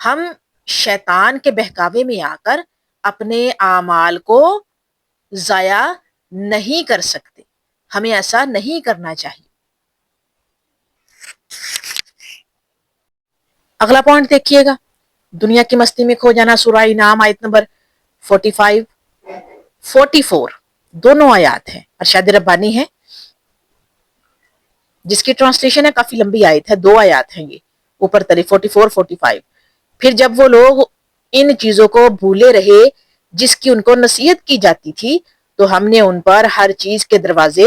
ہم شیطان کے بہکاوے میں آ کر اپنے اعمال کو ضائع نہیں کر سکتے، ہمیں ایسا نہیں کرنا چاہیے. اگلا پوائنٹ دیکھیے گا، دنیا کی مستی میں کھو جانا. سورہ انعام آیت نمبر 45 44 دونوں آیات ہیں، ارشاد ربانی ہے جس کی ٹرانسلیشن ہے، کافی لمبی آیت ہے، 2 آیات ہیں یہ اوپر تلی 44 45. پھر جب وہ لوگ ان چیزوں کو بھولے رہے جس کی ان کو نصیحت کی جاتی تھی، تو ہم نے ان پر ہر چیز کے دروازے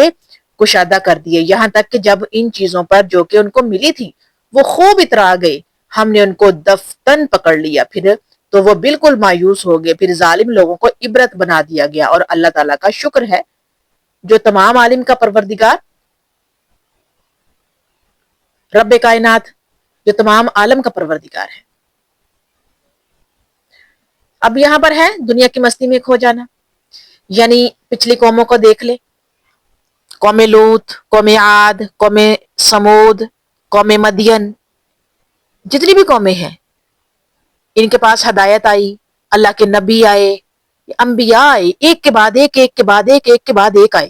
کشادہ کر دیے، یہاں تک کہ جب ان چیزوں پر جو کہ ان کو ملی تھی وہ خوب اترا گئے، ہم نے ان کو دفتن پکڑ لیا، پھر تو وہ بالکل مایوس ہو گئے. پھر ظالم لوگوں کو عبرت بنا دیا گیا. اور اللہ تعالیٰ کا شکر ہے جو تمام عالم کا پروردگار، رب کائنات، جو تمام عالم کا پروردگار ہے. اب یہاں پر ہے دنیا کی مستی میں کھو جانا، یعنی پچھلی قوموں کو دیکھ لے، قوم لوط، قوم عاد، قوم سمود، قوم مدین، جتنی بھی قومیں ہیں ان کے پاس ہدایت آئی، اللہ کے نبی آئے، انبیاء آئے، ایک کے بعد ایک، ایک کے بعد ایک، ایک کے بعد ایک آئے.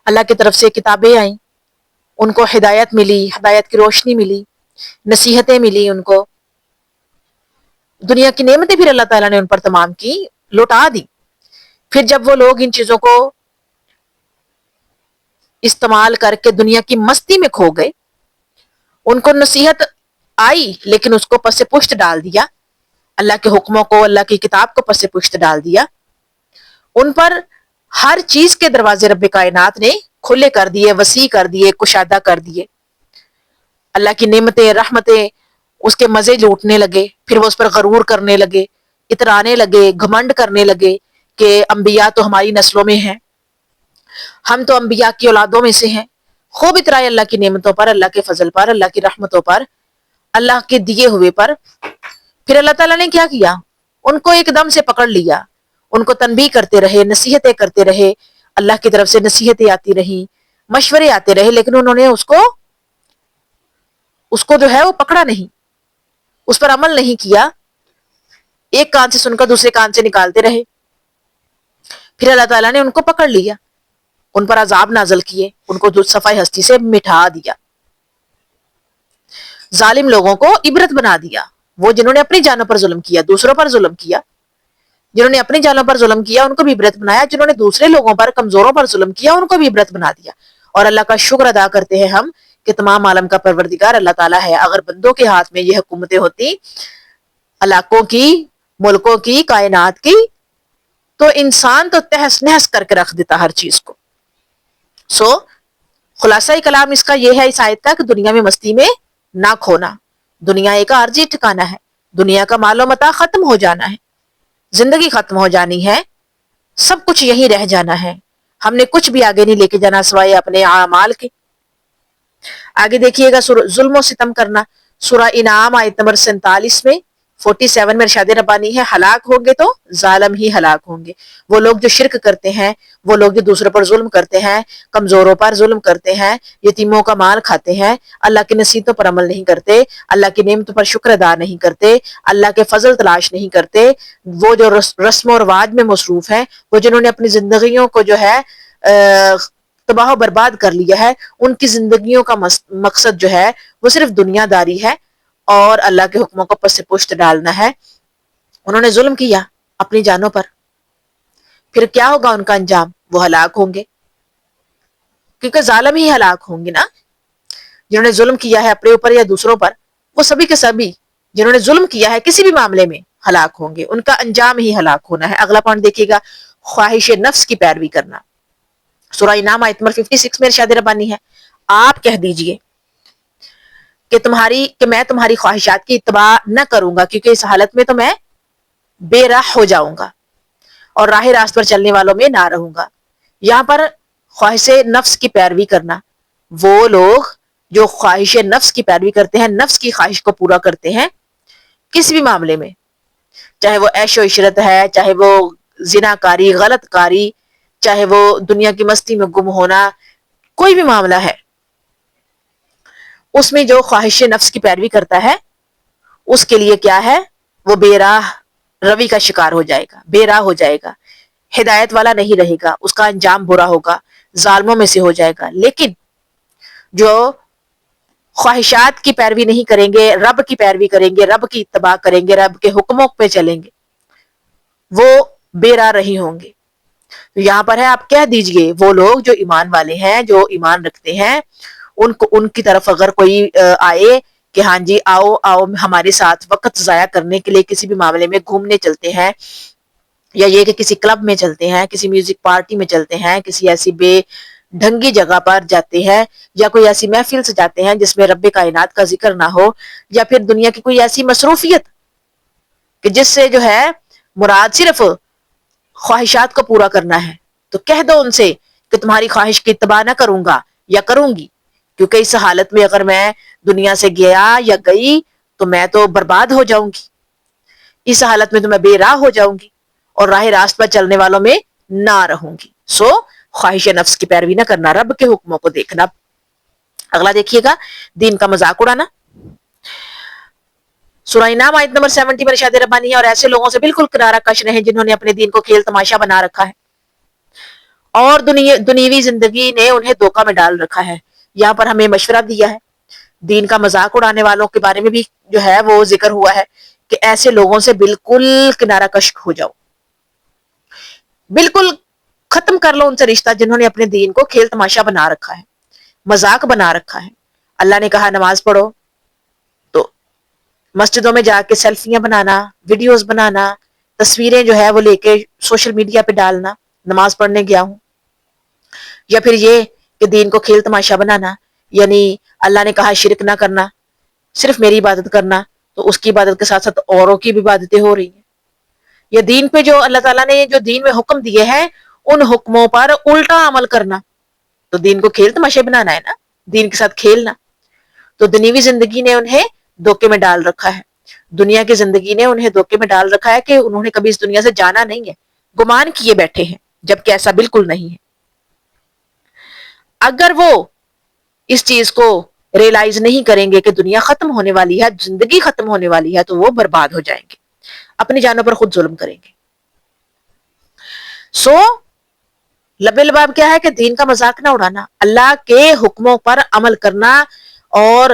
اللہ کی طرف سے کتابیں آئیں، ان کو ہدایت ملی، ہدایت کی روشنی ملی، نصیحتیں ملی ان کو. دنیا کی نعمتیں پھر اللہ تعالیٰ نے ان پر تمام کی، لوٹا دی. پھر جب وہ لوگ ان چیزوں کو استعمال کر کے دنیا کی مستی میں کھو گئے، ان کو نصیحت آئی لیکن اس کو پس پشت ڈال دیا، اللہ کے حکموں کو، اللہ کی کتاب کو پس پشت ڈال دیا. ان پر ہر چیز کے دروازے رب کائنات نے کھلے کر دیے، وسیع کر دیے، کشادہ کر دیے. اللہ کی نعمتیں، رحمتیں، اس کے مزے لوٹنے لگے. پھر وہ اس پر غرور کرنے لگے، اترانے لگے، گھمنڈ کرنے لگے کہ انبیاء تو ہماری نسلوں میں ہیں، ہم تو انبیاء کی اولادوں میں سے ہیں. خوب اترائے اللہ کی نعمتوں پر، اللہ کے فضل پر، اللہ کی رحمتوں پر، اللہ کے دیے ہوئے پر. پھر اللہ تعالیٰ نے کیا کیا؟ ان کو ایک دم سے پکڑ لیا، ان کو تنبیہ کرتے رہے, نصیحتیں کرتے رہے, اللہ کی طرف سے نصیحتیں آتی رہیں, مشورے آتے رہے, لیکن انہوں نے اس کو جو ہے وہ پکڑا نہیں, اس پر عمل نہیں کیا. ایک کان سے سن کر دوسرے کان سے نکالتے رہے. پھر اللہ تعالیٰ نے ان کو پکڑ لیا, ان پر عذاب نازل کیے, ان کو صفحہ ہستی سے مٹھا دیا. ظالم لوگوں کو عبرت بنا دیا, وہ جنہوں نے اپنی جانوں پر ظلم کیا, دوسروں پر ظلم کیا, جنہوں نے اپنی جانوں پر ظلم کیا ان کو بھی عبرت بنایا, جنہوں نے دوسرے لوگوں پر, کمزوروں پر ظلم کیا ان کو بھی عبرت بنا دیا. اور اللہ کا شکر ادا کرتے ہیں ہم کہ تمام عالم کا پروردگار اللہ تعالیٰ ہے. اگر بندوں کے ہاتھ میں یہ حکومتیں ہوتی, علاقوں کی, ملکوں کی, کائنات کی, تو انسان تو تہس نہس کر کے رکھ دیتا ہر چیز کو. خلاصہ کلام اس کا یہ ہے, اس آیت کا, کہ دنیا میں مستی میں نہ کھونا. دنیا ایک عارضی ٹھکانا ہے, دنیا کا مال و متاع ختم ہو جانا ہے, زندگی ختم ہو جانی ہے, سب کچھ یہیں رہ جانا ہے. ہم نے کچھ بھی آگے نہیں لے کے جانا سوائے اپنے اعمال کے. آگے دیکھیے گا, ظلم و ستم کرنا. سورہ انعام آیت نمبر 47 میں 47 میں ارشاد ربانی ہے, ہلاک ہوں گے تو ظالم ہی ہلاک ہوں گے. وہ لوگ جو شرک کرتے ہیں, وہ لوگ جو دوسروں پر ظلم کرتے ہیں, کمزوروں پر ظلم کرتے ہیں, یتیموں کا مال کھاتے ہیں, اللہ کی نصیحتوں پر عمل نہیں کرتے, اللہ کی نعمتوں پر شکر ادا نہیں کرتے, اللہ کے فضل تلاش نہیں کرتے, وہ جو رسم و رواج میں مصروف ہیں, وہ جنہوں نے اپنی زندگیوں کو جو ہے تباہ و برباد کر لیا ہے, ان کی زندگیوں کا مقصد جو ہے وہ صرف دنیا داری ہے اور اللہ کے حکموں کو پس پشت ڈالنا ہے. انہوں نے ظلم کیا اپنی جانوں پر, پھر کیا ہوگا ان کا انجام؟ وہ ہلاک ہوں گے, کیونکہ ظالم ہی ہلاک ہوں گے نا. جنہوں نے ظلم کیا ہے اپنے اوپر یا دوسروں پر, وہ سبھی کے سبھی جنہوں نے ظلم کیا ہے کسی بھی معاملے میں ہلاک ہوں گے, ان کا انجام ہی ہلاک ہونا ہے. اگلا پوائنٹ دیکھیے گا, خواہش نفس کی پیروی کرنا. سورہ انعام آیت نمبر 56 میں ارشاد ربانی ہے, آپ کہہ دیجئے کہ میں تمہاری خواہشات کی اتباع نہ کروں گا, کیونکہ اس حالت میں تو میں بے راہ ہو جاؤں گا اور راہ راست پر چلنے والوں میں نہ رہوں گا. یہاں پر خواہش نفس کی پیروی کرنا, وہ لوگ جو خواہش نفس کی پیروی کرتے ہیں, نفس کی خواہش کو پورا کرتے ہیں کسی بھی معاملے میں, چاہے وہ عیش و عشرت ہے, چاہے وہ زنا کاری, غلط کاری, چاہے وہ دنیا کی مستی میں گم ہونا, کوئی بھی معاملہ ہے, اس میں جو خواہش نفس کی پیروی کرتا ہے اس کے لیے کیا ہے, وہ بے راہ روی کا شکار ہو جائے گا, بے راہ ہو جائے گا, ہدایت والا نہیں رہے گا, اس کا انجام برا ہوگا, ظالموں میں سے ہو جائے گا. لیکن جو خواہشات کی پیروی نہیں کریں گے, رب کی پیروی کریں گے, رب کی اتباع کریں گے, رب کے حکموں پہ چلیں گے, وہ بے راہ رہی ہوں گے. تو یہاں پر ہے, آپ کہہ دیجئے وہ لوگ جو ایمان والے ہیں, جو ایمان رکھتے ہیں, ان کی طرف اگر کوئی آئے کہ ہاں جی آؤ ہمارے ساتھ وقت ضائع کرنے کے لیے کسی بھی معاملے میں گھومنے چلتے ہیں, یا یہ کہ کسی کلب میں چلتے ہیں, کسی میوزک پارٹی میں چلتے ہیں, کسی ایسی بے ڈھنگی جگہ پر جاتے ہیں, یا کوئی ایسی محفل سے جاتے ہیں جس میں رب کائنات کا ذکر نہ ہو, یا پھر دنیا کی کوئی ایسی مصروفیت کہ جس سے جو ہے مراد صرف خواہشات کو پورا کرنا ہے, تو کہہ دو ان سے کہ تمہاری خواہش کی اتباع نہ کروں گا یا کروں گی, کیونکہ اس حالت میں اگر میں دنیا سے گیا یا گئی تو میں تو برباد ہو جاؤں گی, اس حالت میں تو میں بے راہ ہو جاؤں گی اور راہ راست پر چلنے والوں میں نہ رہوں گی. خواہش نفس کی پیروی نہ کرنا, رب کے حکموں کو دیکھنا. اگلا دیکھیے گا, دین کا مذاق اڑانا. سورہ انعام آیت نمبر 70 میں ارشاد ربانی ہے, اور ایسے لوگوں سے بالکل کنارہ کش رہیں جنہوں نے اپنے دین کو کھیل تماشا بنا رکھا ہے اور دنیوی زندگی نے انہیں دھوکہ میں ڈال رکھا ہے. یہاں پر ہمیں مشورہ دیا ہے, دین کا مذاق اڑانے والوں کے بارے میں بھی جو ہے وہ ذکر ہوا ہے کہ ایسے لوگوں سے بالکل کنارہ کش ہو جاؤ, بالکل ختم کر لو ان سے رشتہ جنہوں نے اپنے دین کو کھیل تماشا بنا رکھا ہے, مذاق بنا رکھا ہے. اللہ نے کہا نماز پڑھو تو مسجدوں میں جا کے سیلفیاں بنانا, ویڈیوز بنانا, تصویریں جو ہے وہ لے کے سوشل میڈیا پہ ڈالنا, نماز پڑھنے گیا ہوں. یا پھر یہ کہ دین کو کھیل تماشا بنانا, یعنی اللہ نے کہا شرک نہ کرنا, صرف میری عبادت کرنا, تو اس کی عبادت کے ساتھ ساتھ اوروں کی بھی عبادتیں ہو رہی ہیں. یا دین پہ جو اللہ تعالیٰ نے جو دین میں حکم دیے ہیں ان حکموں پر الٹا عمل کرنا, تو دین کو کھیل تماشے بنانا ہے نا, دین کے ساتھ کھیلنا. تو دنیوی زندگی نے انہیں دھوکے میں ڈال رکھا ہے, دنیا کی زندگی نے انہیں دھوکے میں ڈال رکھا ہے کہ انہوں نے کبھی اس دنیا سے جانا نہیں ہے, گمان کیے بیٹھے ہیں جبکہ ایسا بالکل نہیں ہے۔ اگر وہ اس چیز کو ریلائز نہیں کریں گے کہ دنیا ختم ہونے والی ہے، زندگی ختم ہونے والی ہے، تو وہ برباد ہو جائیں گے، اپنی جانوں پر خود ظلم کریں گے۔ سو لب لباب کیا ہے کہ دین کا مذاق نہ اڑانا، اللہ کے حکموں پر عمل کرنا اور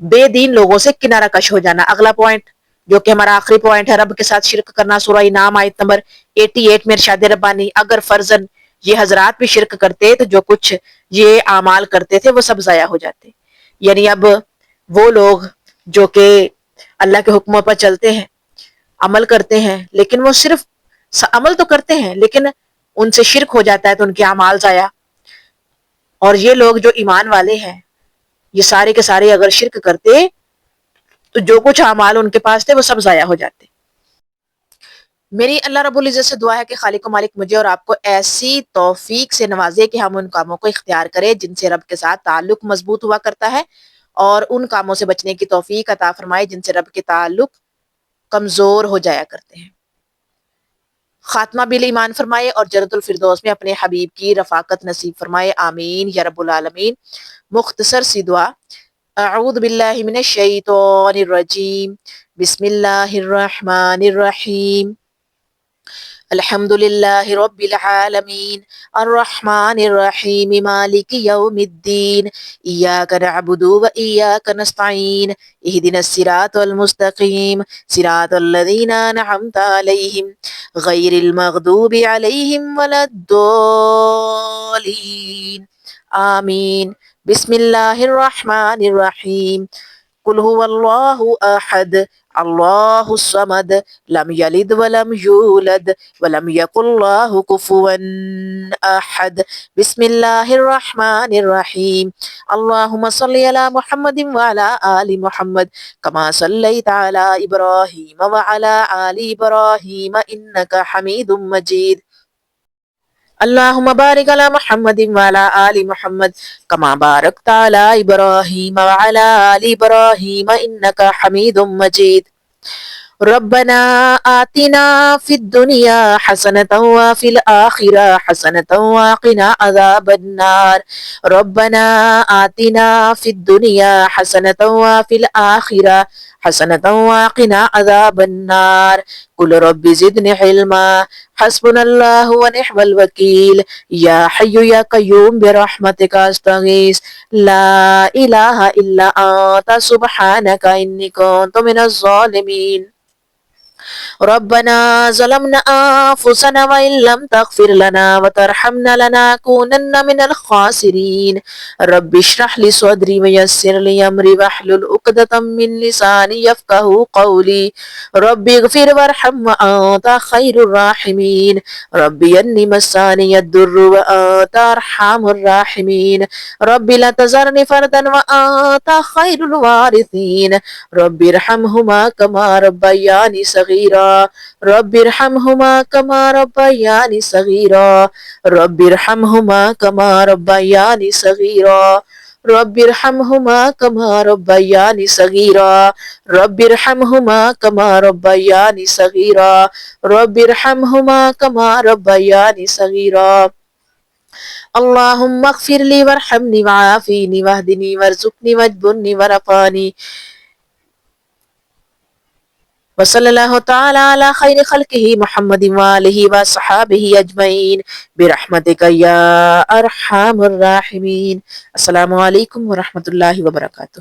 بے دین لوگوں سے کنارہ کش ہو جانا۔ اگلا پوائنٹ جو کہ ہمارا آخری پوائنٹ ہے، رب کے ساتھ شرک کرنا۔ سورہ انعام آیت نمبر 88 میں ارشاد ربانی، اگر فرضاً یہ حضرات بھی شرک کرتے تو جو کچھ یہ اعمال کرتے تھے وہ سب ضائع ہو جاتے۔ یعنی اب وہ لوگ جو کہ اللہ کے حکموں پر چلتے ہیں، عمل کرتے ہیں، لیکن وہ صرف عمل تو کرتے ہیں لیکن ان سے شرک ہو جاتا ہے تو ان کے اعمال ضائع۔ اور یہ لوگ جو ایمان والے ہیں، یہ سارے کے سارے اگر شرک کرتے تو جو کچھ اعمال ان کے پاس تھے وہ سب ضائع ہو جاتے۔ میری اللہ رب العزت سے دعا ہے کہ خالق و مالک مجھے اور آپ کو ایسی توفیق سے نوازے کہ ہم ان کاموں کو اختیار کریں جن سے رب کے ساتھ تعلق مضبوط ہوا کرتا ہے، اور ان کاموں سے بچنے کی توفیق عطا فرمائے جن سے رب کے تعلق کمزور ہو جایا کرتے ہیں۔ خاتمہ بال ایمان فرمائے اور جنت الفردوس میں اپنے حبیب کی رفاقت نصیب فرمائے، آمین یا رب العالمین۔ مختصر سی دعا، اعوذ باللہ من الشیطان الرجیم، بسم اللہ الرحمن الرحیم، الحمد للہ رب العالمین، الرحمن الرحیم، مالک یوم الدین، ایاک نعبد و ایاک نستعین، اہدنا الصراط المستقیم، صراط الذین انعمت علیہم غیر المغضوب علیہم ولا الضالین، آمین۔ بسم اللہ الرحمن الرحیم، قل هو اللہ احد اللہ الصمد لم یلد ولم یولد ولم یکن له کفوا احد۔ بسم اللہ الرحمن الرحیم، اللہم صلی علی محمد وعلی آل محمد کما صلیت علی ابراہیم وعلی آل ابراہیم انک حمید مجید۔ اللہم بارک علی محمد وعلی آل محمد کما بارکت علی ابراہیم وعلی آل ابراہیم انک حمید مجید۔ ربنا آتنا فی الدنیا حسنة وفی الآخرة حسنة وقنا عذاب النار۔ ربنا آتنا فی الدنیا حسنة وفی الآخرة حسنة وقنا عذاب النار۔ قل رب زدنی علما، حسبنا اللہ ونعم الوکیل، یا حی یا قیوم برحمتک استغیث، لا الہ الا انت سبحانک انی کنت من الظالمین۔ ربنا ظلمنا انفسنا وان لم تغفر لنا وترحمنا لنكونن من الخاسرین۔ رب اشرح لي صدری ويسر لي امری واحلل عقدة من لسانی یفقهوا قولی۔ رب اغفر وارحم وانت خیر الراحمین۔ رب انی مسانی الضر وانت ارحم الراحمین۔ رب لا تذرنی فردا وانت خیر الوارثین۔ رب ارحمهما کما ربیانی صغیرا۔ رب ارحمهما کما ربیانی صغیرا۔ رب ارحمهما کما ربیانی صغیرا۔ رب ارحمهما کما ربیانی صغیرا۔ رب ارحمهما کما ربیانی صغیرا۔ رب ارحمهما کما ربیانی صغیرا۔ اللہم اغفر لی وارحمنی وعافینی واہدنی وارزقنی واجبرنی ورفانی۔ وصلی اللہ تعالی علی خیر خلقہ محمد وآلہ وصحابہ اجمعین برحمتک یا ارحم الراحمین۔ السلام علیکم ورحمۃ اللہ وبرکاتہ۔